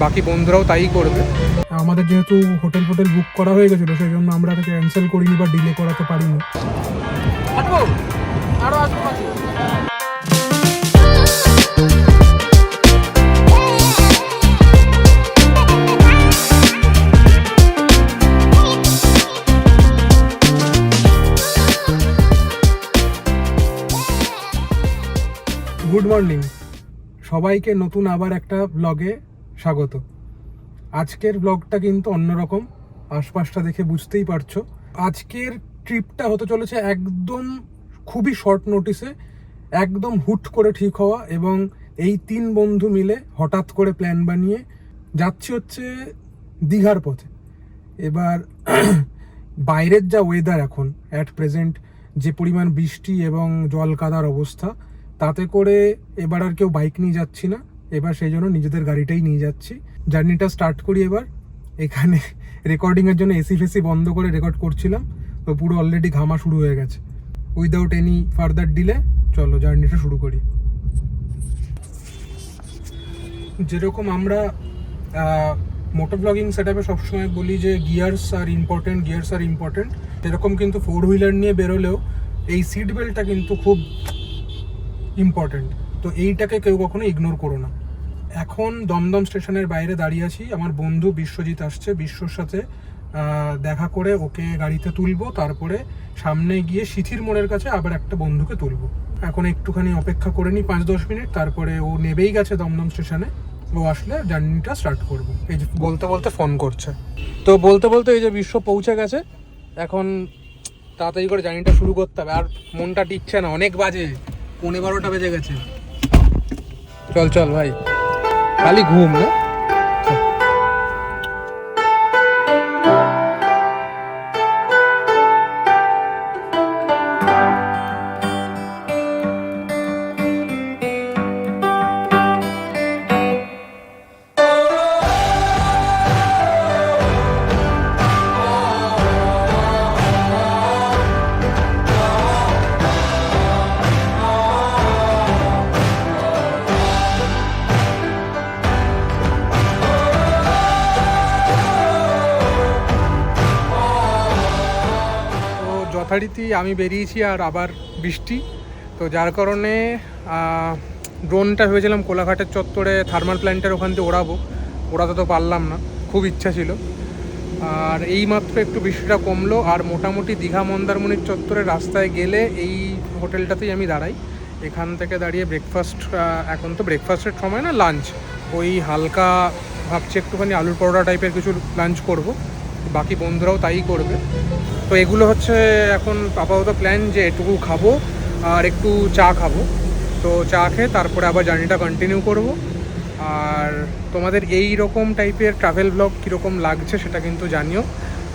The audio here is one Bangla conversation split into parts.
বাকি বন্ধুরাও তাই করবে। আমাদের যেহেতু হোটেল বুক করা হয়ে গেছিলো, সেই জন্য আমরা এটাকে ক্যান্সেল করিনি বা ডিলে করাতে পারিনি। গুড মর্নিং সবাইকে, নতুন আবার একটা ব্লগে স্বাগত। আজকের ব্লগটা কিন্তু অন্যরকম, আশপাশটা দেখে বুঝতেই পারছো। আজকের ট্রিপটা হতে চলেছে একদম খুবই শর্ট নোটিসে, একদম হুট করে ঠিক হওয়া, এবং এই 3 বন্ধু মিলে হঠাৎ করে প্ল্যান বানিয়ে যাচ্ছি হচ্ছে দীঘার পথে। এবার বাইরের যা ওয়েদার এখন অ্যাট প্রেজেন্ট, যে পরিমাণ বৃষ্টি এবং জল কাদার অবস্থা, তাতে করে এবার আর কেউ বাইক নিয়ে যাচ্ছি না। এবার সেই জন্য নিজেদের গাড়িটাই নিয়ে যাচ্ছি। জার্নিটা স্টার্ট করি এবার। এখানে রেকর্ডিংয়ের জন্য এসি ফেসি বন্ধ করে রেকর্ড করছিলাম, তো পুরো অলরেডি ঘামা শুরু হয়ে গেছে। উইদাউট এনি ফার্দার ডিলে চলো জার্নিটা শুরু করি। যেরকম আমরা মোটর ব্লগিং সেটআপে সবসময় বলি যে গিয়ার্স আর ইম্পর্টেন্ট, সেরকম কিন্তু 4 হুইলার নিয়ে বেরোলেও এই সিট বেল্টটা কিন্তু খুব ইম্পর্টেন্ট। তো এইটাকে কেউ কখনো ইগনোর করো না। এখন দমদম স্টেশনের বাইরে দাঁড়িয়ে আছি, আমার বন্ধু বিশ্বজিৎ আসছে। বিশ্বর সাথে দেখা করে ওকে গাড়িতে তুলবো, তারপরে সামনে গিয়ে সিথির মোড়ের কাছে আবার একটা বন্ধুকে তুলবো। এখন একটুখানি অপেক্ষা করে নিই 5-10 মিনিট, তারপরে ও নেবেই গেছে দমদম স্টেশনে। ও আসলে জার্নিটা স্টার্ট করবো। এই যে বলতে বলতে ফোন করছে, তো বলতে বলতে এই যে বিশ্ব পৌঁছে গেছে। এখন তাড়াতাড়ি করে জার্নিটা শুরু করতে হবে, আর মনটা টিকছে না, অনেক বাজে, 11:15 বেজে গেছে। চল চল ভাই, খালি ঘুম না। যথারীতি আমি বেরিয়েছি আর আবার বৃষ্টি, তো যার কারণে ড্রোনটা ভেবেছিলাম কোলাঘাটের চত্বরে থার্মাল প্ল্যান্টের ওখান থেকে ওড়াতে তো পারলাম না, খুব ইচ্ছা ছিল। আর এইমাত্র একটু বৃষ্টিটা কমলো, আর মোটামুটি দীঘা মন্দারমণির চত্বরে রাস্তায় গেলে এই হোটেলটাতেই আমি দাঁড়াই। এখান থেকে দাঁড়িয়ে ব্রেকফাস্ট, এখন তো ব্রেকফাস্টের সময় না, লাঞ্চ, ওই হালকা ভাবছি একটুখানি আলুর পরোটা টাইপের কিছু লাঞ্চ করব, বাকি বন্ধুরাও তাই করবে। তো এগুলো হচ্ছে এখন আপাতত প্ল্যান, যে এটুকু খাবো আর একটু চা খাবো। তো চা খেয়ে তারপরে আবার জার্নিটা কন্টিনিউ করব। আর তোমাদের এই রকম টাইপের ট্রাভেল ব্লগ কীরকম লাগছে সেটা কিন্তু জানিও।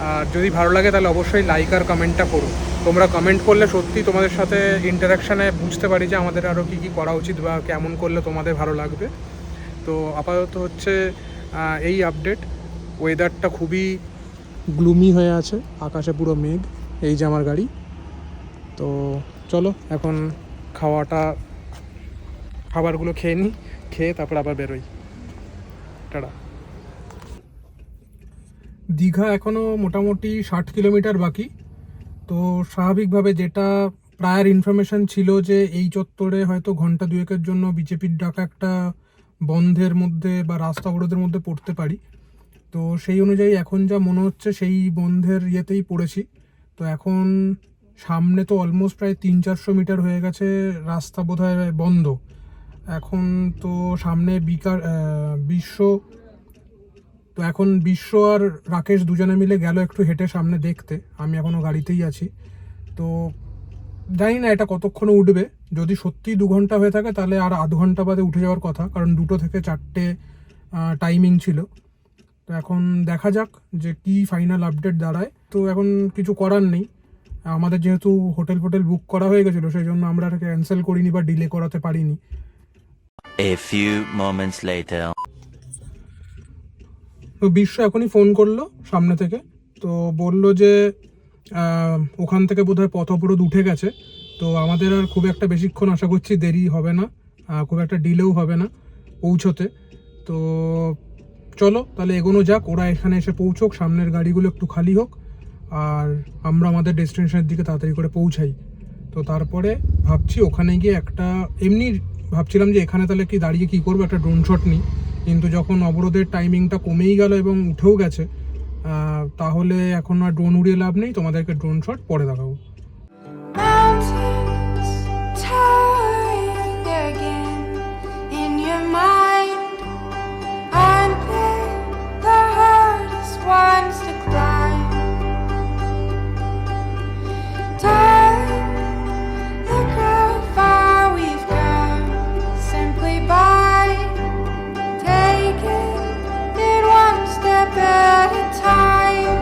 আর যদি ভালো লাগে তাহলে অবশ্যই লাইক আর কমেন্টটা করো। তোমরা কমেন্ট করলে সত্যি তোমাদের সাথে ইন্টারাকশানে বুঝতে পারি যে আমাদের আরও কী কী করা উচিত বা কেমন করলে তোমাদের ভালো লাগবে। তো আপাতত হচ্ছে এই আপডেট। ওয়েদারটা খুবই গ্লুমি হয়ে আছে, আকাশে পুরো মেঘ। এই যে আমার গাড়ি। তো চলো এখন খাবারগুলো খেয়ে নিই, খেয়ে তারপর আবার বেরোই। টাটা। দীঘা এখনও মোটামুটি 60 কিলোমিটার বাকি। তো স্বাভাবিকভাবে যেটা প্রায়র ইনফরমেশন ছিল যে এই চত্বরে হয়তো ঘন্টা 2-এর জন্য বিজেপির ডাকা একটা বন্ধের মধ্যে বা রাস্তা অবরোধের মধ্যে পড়তে পারি। তো সেই অনুযায়ী এখন যা মনে হচ্ছে সেই বন্ধের ইয়েতেই পড়েছি। তো এখন সামনে তো অলমোস্ট প্রায় 300-400 মিটার হয়ে গেছে রাস্তা বোধহয় বন্ধ। এখন তো সামনে বিশ্ব আর রাকেশ দুজনে মিলে গেল একটু হেঁটে সামনে দেখতে। আমি এখনও গাড়িতেই আছি। তো জানি না এটা কতক্ষণে উঠবে। যদি সত্যিই 2 ঘন্টা হয়ে থাকে তাহলে আর আধ ঘন্টা বাদে উঠে যাওয়ার কথা, কারণ 2টো থেকে 4টে টাইমিং ছিল। তো এখন দেখা যাক যে কি ফাইনাল আপডেট দাঁড়ায়। তো এখন কিছু করার নেই, আমাদের যেহেতু হোটেল বুক করা হয়ে গেছিলো, সেই জন্য আমরা এটাকে ক্যান্সেল করিনি বা ডিলে করাতে পারিনি। A few moments later. তো বিশ্ব এখনই ফোন করলো সামনে থেকে, তো বললো যে ওখান থেকে বোধহয় পথ অবরোধ উঠে গেছে। তো আমাদের আর খুব একটা বেশিক্ষণ আশা করছি দেরি হবে না, খুব একটা ডিলেও হবে না পৌঁছতে। তো চলো তাহলে এগোনো যাক, ওরা এখানে এসে পৌঁছোক, সামনের গাড়িগুলো একটু খালি হোক আর আমরা আমাদের ডেস্টিনেশনের দিকে তাড়াতাড়ি করে পৌঁছাই। তো তারপরে ভাবছি ওখানে গিয়ে একটা এমনি ভাবছিলাম যে এখানে তাহলে কি দাঁড়িয়ে কি করবো, একটা ড্রোন শট নিই, কিন্তু যখন অবরোধের টাইমিংটা কমেই গেল এবং উঠেও গেছে, তাহলে এখন আর ড্রোন উড়িয়ে লাভ নেই, তোমাদেরকে ড্রোন শট পরে দেখাবো। Mountains towering again in your mind. Aren't they the hardest ones to climb? Darling, look how far we've come simply by taking it one step at a time.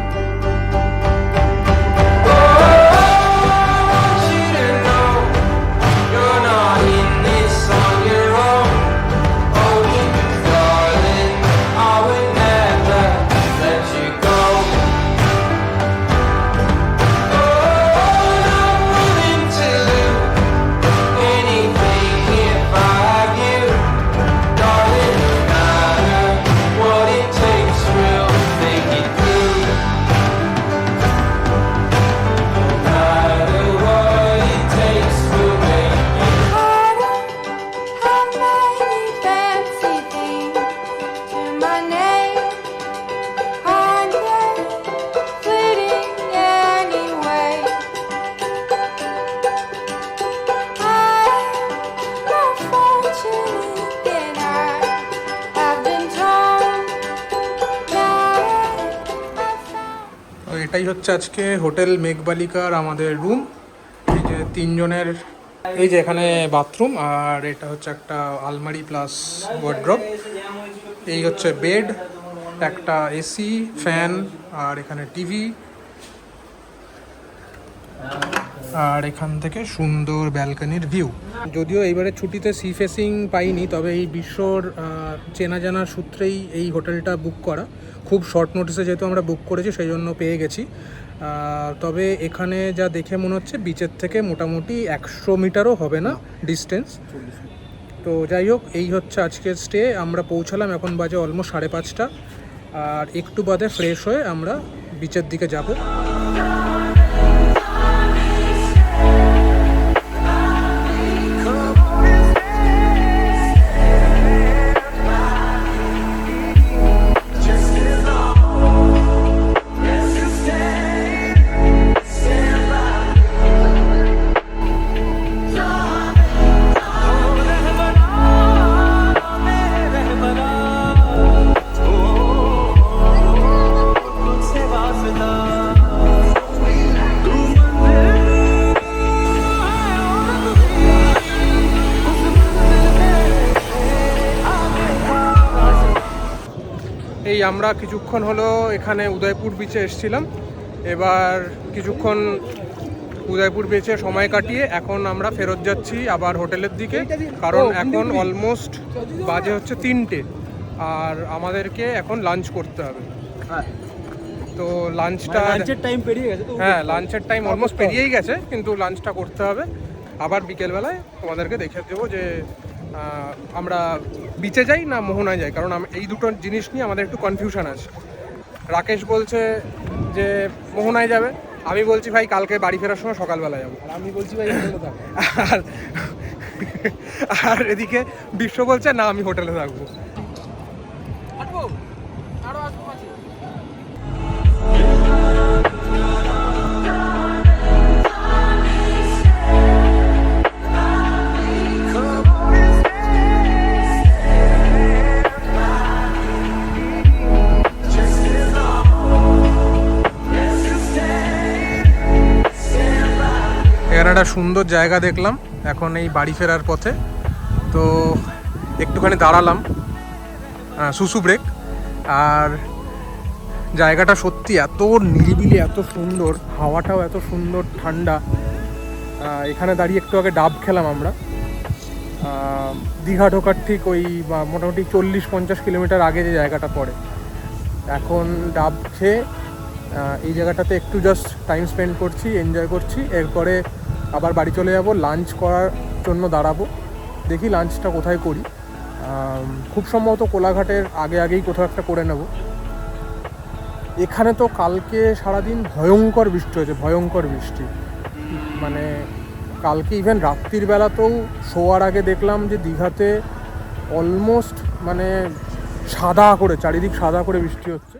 এটাই হচ্ছে আজকে হোটেল মেঘবালিকার আমাদের রুম। এই যে তিনজনের, এই যে এখানে বাথরুম আর এটা হচ্ছে একটা আলমারি প্লাস ওয়ার্ড্রপ, এই হচ্ছে বেড, একটা এসি, ফ্যান আর এখানে টিভি, আর এখান থেকে সুন্দর ব্যালকনির ভিউ। যদিও এইবারে ছুটিতে সি ফেসিং পাইনি, তবে এই বিশ্বর চেনা জানার সূত্রেই এই হোটেলটা বুক করা, খুব শর্ট নোটিসে যেহেতু আমরা বুক করেছি সেই জন্য পেয়ে গেছি। তবে এখানে যা দেখে মনে হচ্ছে বিচের থেকে মোটামুটি 100 মিটারও হবে না ডিস্টেন্স। তো যাই হোক, এই হচ্ছে আজকের স্টে। আমরা পৌঁছালাম, এখন বাজে অলমোস্ট 5:30, আর একটু বাদে ফ্রেশ হয়ে আমরা বিচের দিকে যাব। এই আমরা কিছুক্ষণ হলো এখানে উদয়পুর বিচে এসেছিলাম, এবার কিছুক্ষণ উদয়পুর বিচে সময় কাটিয়ে এখন আমরা ফেরত যাচ্ছি আবার হোটেলের দিকে, কারণ এখন অলমোস্ট বাজে হচ্ছে 3টে আর আমাদেরকে এখন লাঞ্চ করতে হবে। তো লাঞ্চের টাইম পেরিয়ে গেছে, হ্যাঁ লাঞ্চের টাইম অলমোস্ট পেরিয়েই গেছে, কিন্তু লাঞ্চটা করতে হবে। আবার বিকেলবেলায় তোমাদেরকে দেখে দেবো যে আমরা বিচে যাই না মোহনায় যাই, কারণ এই দুটো জিনিস নিয়ে আমাদের একটু কনফিউশন আছে। রাকেশ বলছে যে মোহনায় যাবে, আমি বলছি ভাই কালকে বাড়ি ফেরার সময় সকালবেলা যাবো, আর আমি বলছি ভাই হোটেলে থাকবো, আর এদিকে বিশ্ব বলছে না আমি হোটেলে থাকবো। এখানে একটা সুন্দর জায়গা দেখলাম এখন এই বাড়ি ফেরার পথে, তো একটুখানি দাঁড়ালাম, সুসু ব্রেক। আর জায়গাটা সত্যি এত নিরিবিলি, এত সুন্দর, হাওয়াটাও এত সুন্দর ঠান্ডা। এখানে দাঁড়িয়ে একটু আগে ডাব খেলাম আমরা, দীঘা ঢোকার ঠিক ওই মোটামুটি 40-50 কিলোমিটার আগে যে জায়গাটা পড়ে। এখন ডাব খেয়ে এই জায়গাটাতে একটু জাস্ট টাইম স্পেন্ড করছি, এনজয় করছি, এরপরে আবার বাড়ি চলে যাব, লাঞ্চ করার জন্য দাঁড়াবো। দেখি লাঞ্চটা কোথায় করি, খুব সম্ভবত কোলাঘাটের আগেই কোথাও একটা করে নেব। এখানে তো কালকে সারাদিন ভয়ঙ্কর বৃষ্টি হয়েছে, ভয়ঙ্কর বৃষ্টি। মানে কালকে ইভেন রাত্রির বেলাতেও শোয়ার আগে দেখলাম যে দীঘাতে অলমোস্ট মানে সাদা করে, চারিদিক সাদা করে বৃষ্টি হচ্ছে।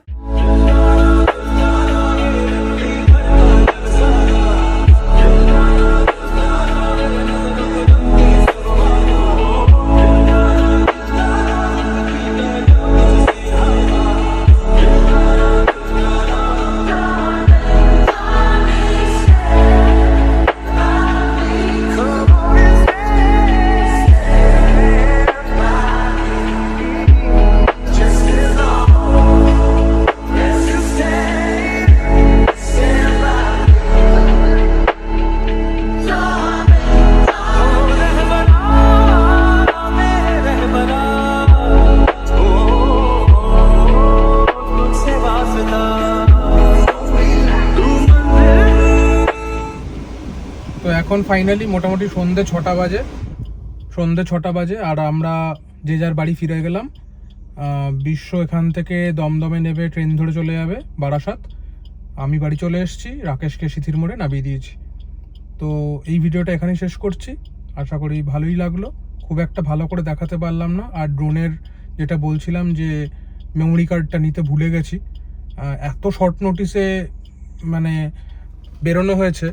তো এখন ফাইনালি মোটামুটি সন্ধ্যে ছটা বাজে আর আমরা যে যার বাড়ি ফিরে গেলাম। বিশ্ব এখান থেকে দমদমে নেবে, ট্রেন ধরে চলে যাবে বারাসাত। আমি বাড়ি চলে এসেছি, রাকেশকে সিথির মোড়ে নামিয়ে দিয়েছি। তো এই ভিডিওটা এখানেই শেষ করছি। আশা করি ভালোই লাগলো। খুব একটা ভালো করে দেখাতে পারলাম না। আর ড্রোনের যেটা বলছিলাম যে মেমোরি কার্ডটা নিতে ভুলে গেছি। এত শর্ট নোটিসে মানে বেরোনো হয়েছে,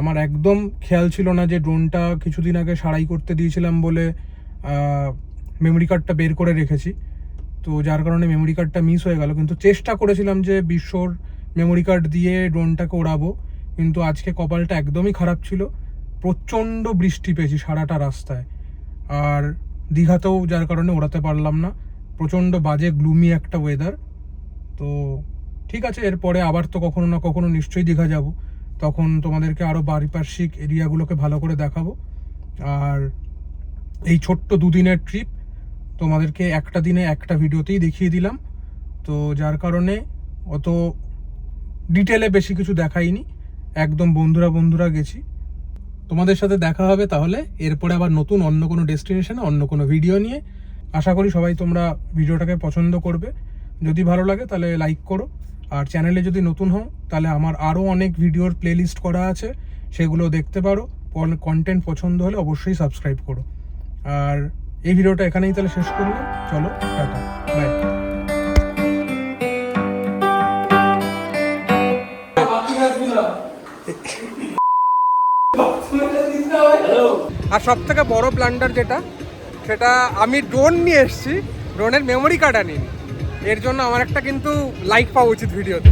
আমার একদম খেয়াল ছিল না যে ড্রোনটা কিছুদিন আগে সারাই করতে দিয়েছিলাম বলে মেমোরি কার্ডটা বের করে রেখেছি। তো যার কারণে মেমোরি কার্ডটা মিস হয়ে গেল। কিন্তু চেষ্টা করেছিলাম যে বিশ্বর মেমোরি কার্ড দিয়ে ড্রোনটাকে ওড়াবো, কিন্তু আজকে কপালটা একদমই খারাপ ছিল। প্রচণ্ড বৃষ্টি পেয়েছি সারাটা রাস্তায়, আর দীঘাতেও যার কারণে ওড়াতে পারলাম না। প্রচণ্ড বাজে গ্লুমি একটা ওয়েদার। তো ঠিক আছে, এরপরে আবার তো কখনো না কখনো নিশ্চয়ই দীঘা যাব, তখন তোমাদেরকে আরও পারিপার্শ্বিক এরিয়াগুলোকে ভালো করে দেখাবো। আর এই ছোট্ট দুদিনের ট্রিপ তোমাদেরকে একটা দিনে একটা ভিডিওতেই দেখিয়ে দিলাম। তো যার কারণে অত ডিটেলে বেশি কিছু দেখাইনি, একদম বন্ধুরা গেছি। তোমাদের সাথে দেখা হবে তাহলে এরপরে আবার নতুন অন্য কোনো ডেস্টিনেশনে অন্য কোনো ভিডিও নিয়ে। আশা করি সবাই তোমরা ভিডিওটাকে পছন্দ করবে। যদি ভালো লাগে তাহলে লাইক করো, আর চ্যানেলে যদি নতুন হও তাহলে আমার আরও অনেক ভিডিওর প্লেলিস্ট করা আছে, সেগুলো দেখতে পারো। কন্টেন্ট পছন্দ হলে অবশ্যই সাবস্ক্রাইব করো। আর এই ভিডিওটা এখানেই তাহলে শেষ করলাম। চলো, টাটা, বাই। আর সব থেকে বড় ব্লান্ডার যেটা, সেটা আমি ড্রোন নিয়ে এসেছি, ড্রোনের মেমোরি কার্ড আনিনি। এর জন্য আমার একটা কিন্তু লাইক পাওয়া উচিত ভিডিওতে।